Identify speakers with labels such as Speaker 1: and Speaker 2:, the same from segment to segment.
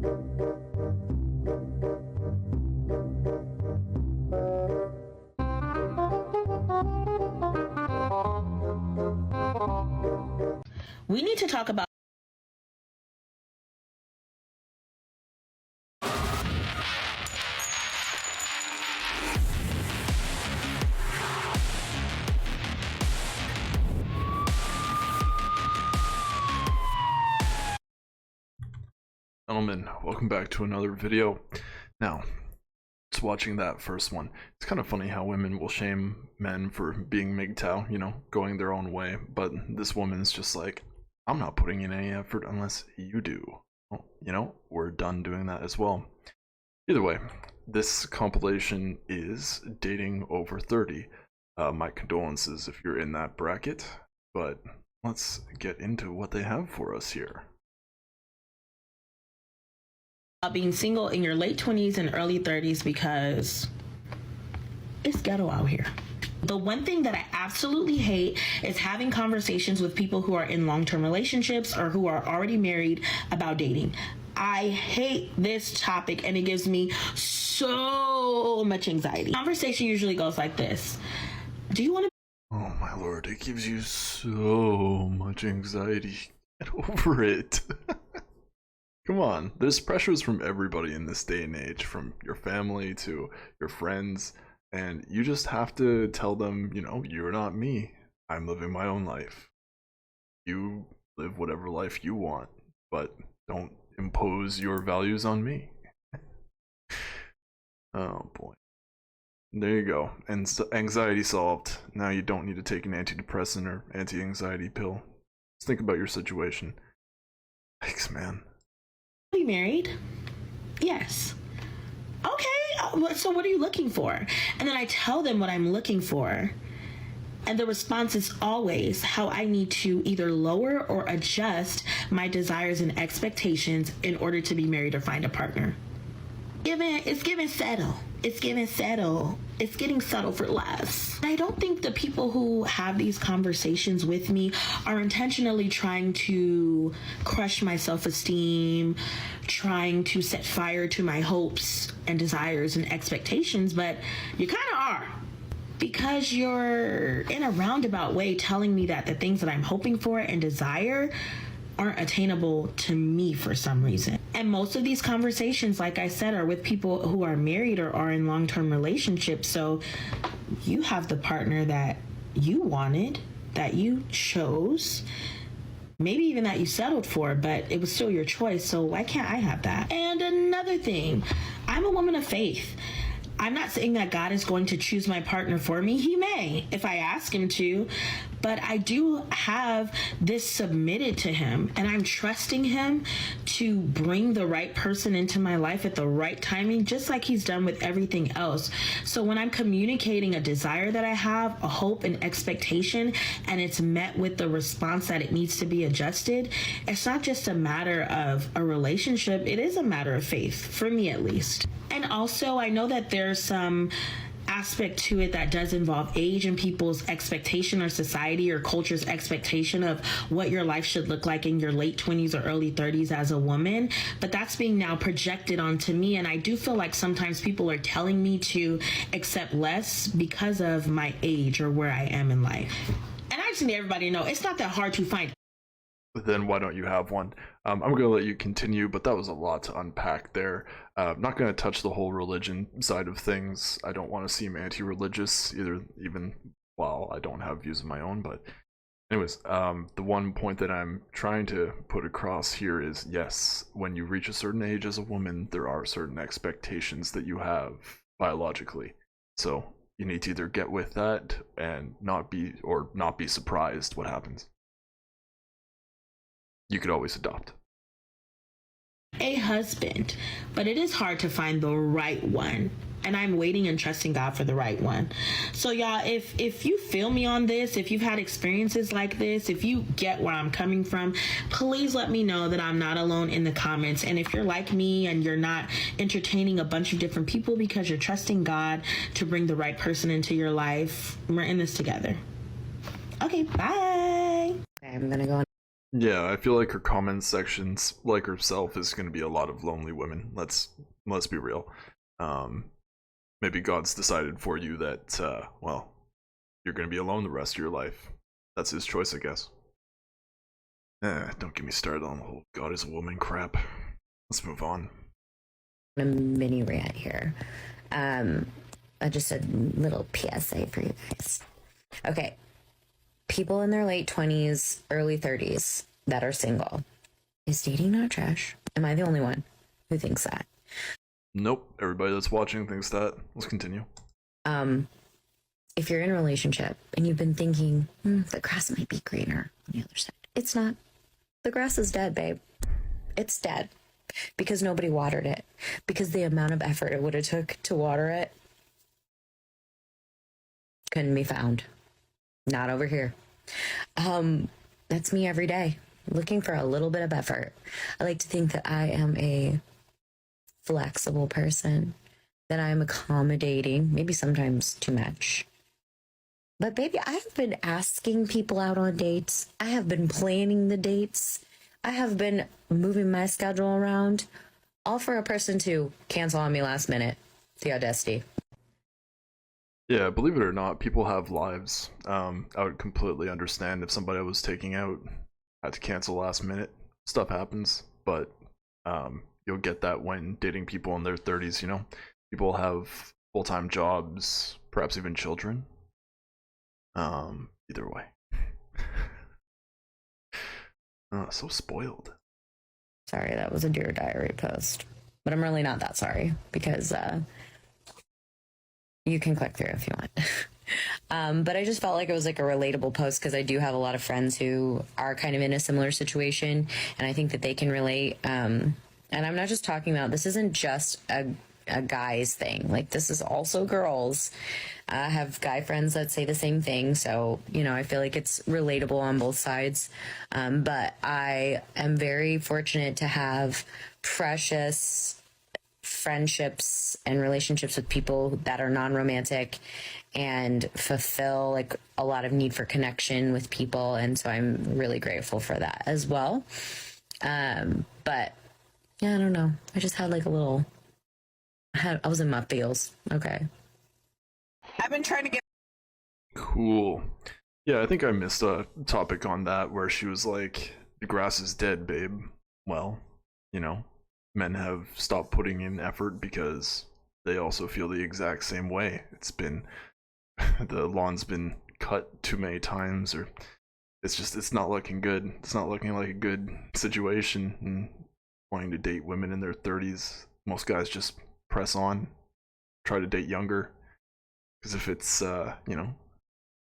Speaker 1: We need to talk about
Speaker 2: Gentlemen, welcome back to another video. Now, just watching that first one, it's kind of funny how women will shame men for being MGTOW, you know, going their own way, but this woman's just like, I'm not putting in any effort unless you do. Well, you know, we're done doing that as well. Either way, this compilation is dating over 30. My condolences if you're in that bracket, but let's get into what they have for us here.
Speaker 1: being single in your late 20s and early 30s because it's ghetto out here. The one thing that I absolutely hate is having conversations with people who are in long-term relationships or who are already married about dating. I hate this topic and it gives me so much anxiety. Conversation usually goes like this. Do you want to?
Speaker 2: Oh my lord, it gives you so much anxiety. Get over it. Come on, there's pressures from everybody in this day and age, from your family to your friends, and you just have to tell them, you know, you're not me. I'm living my own life. You live whatever life you want, but don't impose your values on me. Oh boy. There you go. And anxiety solved. Now you don't need to take an antidepressant or anti-anxiety pill. Just think about your situation. Thanks, man.
Speaker 1: Be married? Yes. Okay, so what are you looking for? And then I tell them what I'm looking for. And the response is always how I need to either lower or adjust my desires and expectations in order to be married or find a partner. It's giving settle. It's giving settle. It's getting settled for less. I don't think the people who have these conversations with me are intentionally trying to crush my self-esteem, trying to set fire to my hopes and desires and expectations, but you kind of are. Because you're in a roundabout way telling me that the things that I'm hoping for and desire aren't attainable to me for some reason. And most of these conversations, like I said, are with people who are married or are in long-term relationships. So you have the partner that you wanted, that you chose, maybe even that you settled for, but it was still your choice. So why can't I have that? And another thing, I'm a woman of faith. I'm not saying that God is going to choose my partner for me. He may, if I ask him to, but I do have this submitted to him, and I'm trusting him to bring the right person into my life at the right timing, just like he's done with everything else. So when I'm communicating a desire that I have, a hope and expectation, and it's met with the response that it needs to be adjusted, it's not just a matter of a relationship, it is a matter of faith, for me at least. And also, I know that there's some aspect to it that does involve age and people's expectation, or society or culture's expectation of what your life should look like in your late 20s or early 30s as a woman. But that's being now projected onto me. And I do feel like sometimes people are telling me to accept less because of my age or where I am in life. And I just need everybody to know it's not that hard to find.
Speaker 2: Then why don't you have one? I'm going to let you continue, but that was a lot to unpack there. I'm not going to touch the whole religion side of things. I don't want to seem anti-religious, even while I don't have views of my own. But anyways, the one point that I'm trying to put across here is, yes, when you reach a certain age as a woman, there are certain expectations that you have biologically. So you need to either get with that and not be surprised what happens. You could always adopt
Speaker 1: a husband, but it is hard to find the right one. And I'm waiting and trusting God for the right one. So y'all, if you feel me on this, if you've had experiences like this, if you get where I'm coming from, please let me know that I'm not alone in the comments. And if you're like me and you're not entertaining a bunch of different people because you're trusting God to bring the right person into your life, we're in this together. Okay, bye.
Speaker 3: I'm gonna go
Speaker 2: Yeah, I feel like her comment sections, like herself, is going to be a lot of lonely women. Let's be real. Um, Maybe God's decided for you that, well, you're going to be alone the rest of your life. That's his choice, I guess. Don't get me started on the whole God is a woman crap. Let's move on.
Speaker 3: A mini rant here. Just a little PSA for you guys. Okay. People in their late 20s, early 30s that are single. Is dating not trash? Am I the only one who thinks that?
Speaker 2: Nope. Everybody that's watching thinks that. Let's continue.
Speaker 3: If you're in a relationship and you've been thinking, the grass might be greener on the other side. It's not. The grass is dead, babe. It's dead. Because nobody watered it. Because the amount of effort it would have took to water it couldn't be found. Not over here. That's me every day, looking for a little bit of effort. I like to think that I am a flexible person, that I am accommodating, maybe sometimes too much. But baby, I have been asking people out on dates. I have been planning the dates. I have been moving my schedule around, all for a person to cancel on me last minute. The audacity.
Speaker 2: Yeah, believe it or not, people have lives. I would completely understand if somebody I was taking out had to cancel last minute. Stuff happens, but you'll get that when dating people in their 30s, you know? People have full-time jobs, perhaps even children. Either way. So spoiled.
Speaker 3: Sorry, that was a Dear Diary post. But I'm really not that sorry, because you can click through if you want. But I just felt like it was like a relatable post, because I do have a lot of friends who are kind of in a similar situation, and I think that they can relate. And I'm not just talking about, this isn't just a guy's thing. Like, this is also girls. I have guy friends that say the same thing. So, you know, I feel like it's relatable on both sides. But I am very fortunate to have precious friendships and relationships with people that are non-romantic and fulfill like a lot of need for connection with people. And so I'm really grateful for that as well. But yeah, I don't know. I just had like a little, I was in my feels. Okay.
Speaker 4: I've been trying to get.
Speaker 2: Cool. Yeah, I think I missed a topic on that where she was like, the grass is dead, babe. Well, you know, men have stopped putting in effort because they also feel the exact same way. It's been, the lawn's been cut too many times, or it's not looking good. It's not looking like a good situation. And wanting to date women in their 30s, most guys just press on, try to date younger. Because if it's, you know,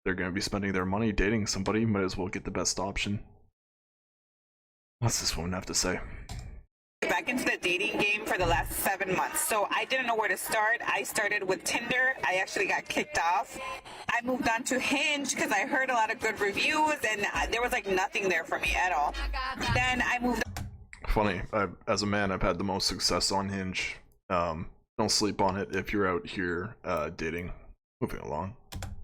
Speaker 2: they're going to be spending their money dating somebody, might as well get the best option. What's this woman have to say?
Speaker 4: Back into the dating game for the last 7 months. So I didn't know where to start. I started with Tinder. I actually got kicked off. I moved on to Hinge because I heard a lot of good reviews, and there was like nothing there for me at all. Then I moved.
Speaker 2: Funny, as a man, I've had the most success on Hinge. Don't sleep on it if you're out here dating. Moving along.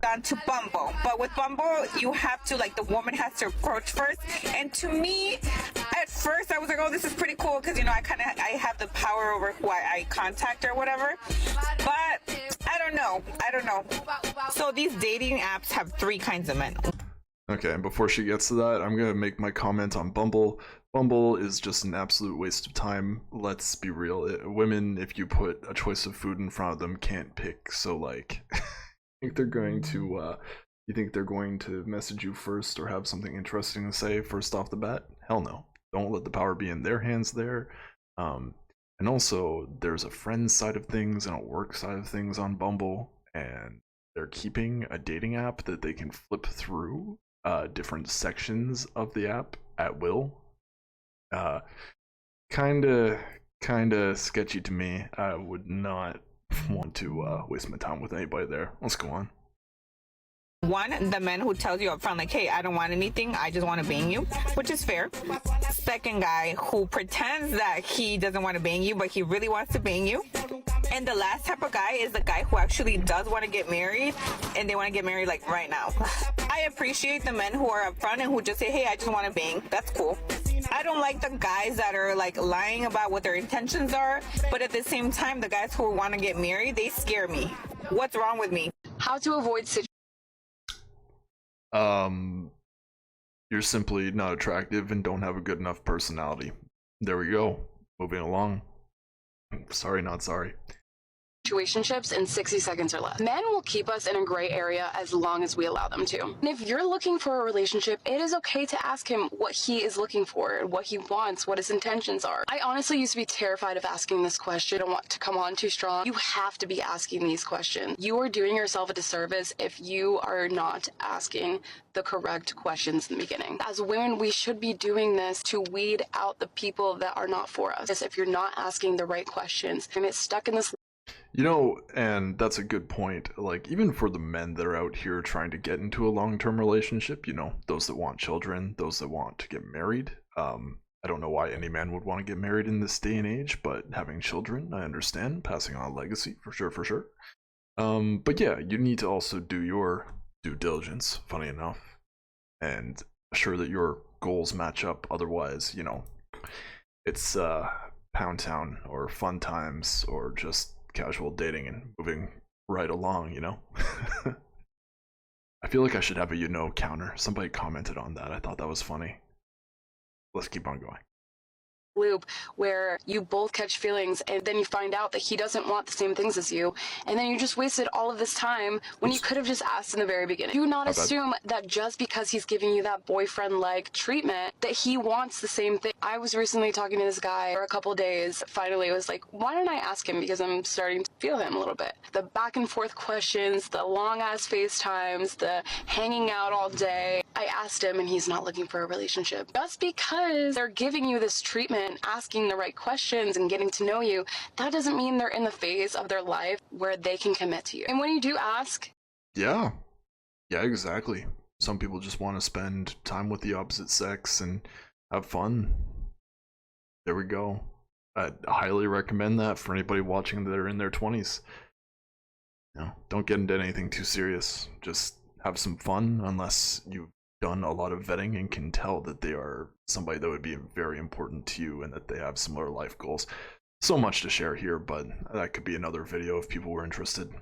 Speaker 4: On to Bumble, but with Bumble you have to, like, the woman has to approach first, and to me at first I was like, oh, this is pretty cool, because, you know, I have the power over who I contact or whatever, but I don't know. So these dating apps have 3 kinds of men.
Speaker 2: Okay, and before she gets to that, I'm gonna make my comment on Bumble. Bumble is just an absolute waste of time. Let's be real. Women, if you put a choice of food in front of them, can't pick. So like think they're going to you think they're going to message you first or have something interesting to say first off the bat? Hell no. Don't let the power be in their hands there. And also there's a friend side of things and a work side of things on Bumble, and they're keeping a dating app that they can flip through different sections of the app at will. Kinda sketchy to me. I would not want to waste my time with anybody there. Let's go on.
Speaker 4: One, the man who tells you up front, like, hey, I don't want anything, I just want to bang you, which is fair. Second guy who pretends that he doesn't want to bang you, but he really wants to bang you. And the last type of guy is the guy who actually does want to get married, and they want to get married like right now. I I appreciate the men who are upfront and who just say, hey, I just want to bang. That's cool. I don't like the guys that are like lying about what their intentions are, but at the same time, the guys who want to get married, they scare me. What's wrong with me?
Speaker 5: How to avoid
Speaker 2: You're simply not attractive and don't have a good enough personality. There we go. Moving along. Sorry, not sorry.
Speaker 5: situationships in 60 seconds or less. Men will keep us in a gray area as long as we allow them to. And if you're looking for a relationship, it is okay to ask him what he is looking for, what he wants, what his intentions are. I honestly used to be terrified of asking this question. I don't want to come on too strong. You have to be asking these questions. You are doing yourself a disservice if you are not asking the correct questions in the beginning. As women, we should be doing this to weed out the people that are not for us. If you're not asking the right questions and it's stuck in this.
Speaker 2: You know, and that's a good point. Like, even for the men that are out here trying to get into a long-term relationship, you know, those that want children, those that want to get married. I don't know why any man would want to get married in this day and age, but having children, I understand. Passing on a legacy, for sure, for sure. But yeah, you need to also do your due diligence, funny enough, and assure that your goals match up. Otherwise, you know, it's Pound Town or Fun Times or just casual dating and moving right along, you know. I feel like I should have a counter. Somebody commented on that. I thought that was funny. Let's keep on going.
Speaker 5: Loop where you both catch feelings and then you find out that he doesn't want the same things as you, and then you just wasted all of this time when you could have just asked in the very beginning. Do not assume that just because he's giving you that boyfriend-like treatment that he wants the same thing. I was recently talking to this guy for a couple days. Finally, I was like, why don't I ask him, because I'm starting to feel him a little bit. The back and forth questions, the long-ass FaceTimes, the hanging out all day. I asked him and he's not looking for a relationship. Just because they're giving you this treatment, asking the right questions and getting to know you, that doesn't mean they're in the phase of their life where they can commit to you. And when you do ask,
Speaker 2: yeah, exactly. Some people just want to spend time with the opposite sex and have fun. There we go. I highly recommend that for anybody watching that are in their 20s. You know, don't get into anything too serious. Just have some fun, unless you've done a lot of vetting and can tell that they are somebody that would be very important to you and that they have similar life goals. So much to share here, but that could be another video if people were interested.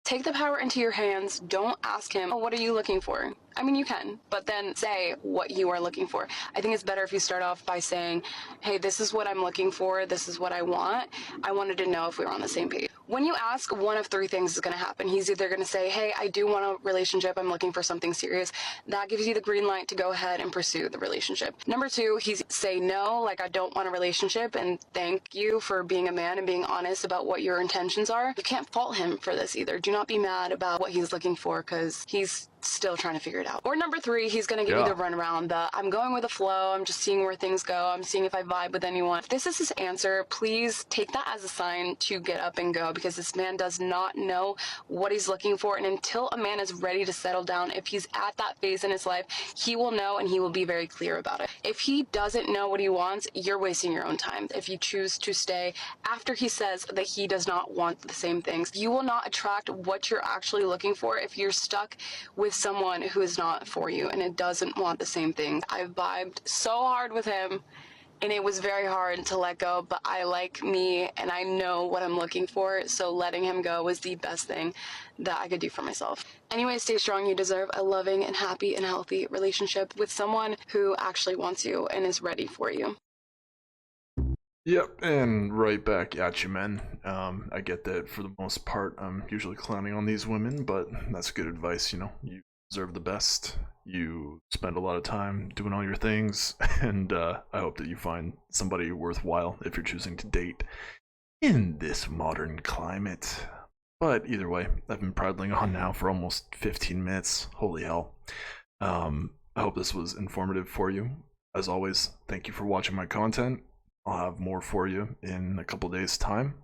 Speaker 5: take the power into your hands. Don't ask him, oh, what are you looking for? I mean, you can, but then say what you are looking for. I think it's better if you start off by saying, hey, this is what I'm looking for. This is what I want. I wanted to know if we were on the same page. When you ask, one of three things is going to happen. He's either going to say, hey, I do want a relationship. I'm looking for something serious. That gives you the green light to go ahead and pursue the relationship. Number two, he's say no, like I don't want a relationship, and thank you for being a man and being honest about what your intentions are. You can't fault him for this either. Do not be mad about what he's looking for, because he's still trying to figure it out. Or number three, he's going to give you the runaround, I'm going with the flow, I'm just seeing where things go, I'm seeing if I vibe with anyone. If this is his answer, please take that as a sign to get up and go, because this man does not know what he's looking for, and until a man is ready to settle down, if he's at that phase in his life, he will know and he will be very clear about it. If he doesn't know what he wants, you're wasting your own time. If you choose to stay after he says that he does not want the same things, you will not attract what you're actually looking for if you're stuck with someone who is not for you and it doesn't want the same things. I vibed so hard with him and it was very hard to let go, but I like me and I know what I'm looking for, so letting him go was the best thing that I could do for myself. Anyway, stay strong. You deserve a loving and happy and healthy relationship with someone who actually wants you and is ready for you.
Speaker 2: Yep, and right back at you, men. I get that for the most part I'm usually clowning on these women, but that's good advice, you know. You deserve the best. You spend a lot of time doing all your things, and I hope that you find somebody worthwhile if you're choosing to date in this modern climate. But either way, I've been prattling on now for almost 15 minutes. Holy hell. I hope this was informative for you. As always, thank you for watching my content. I'll have more for you in a couple days' time.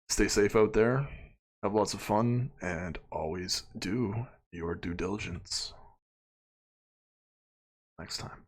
Speaker 2: Stay safe out there, have lots of fun, and always do your due diligence. Next time.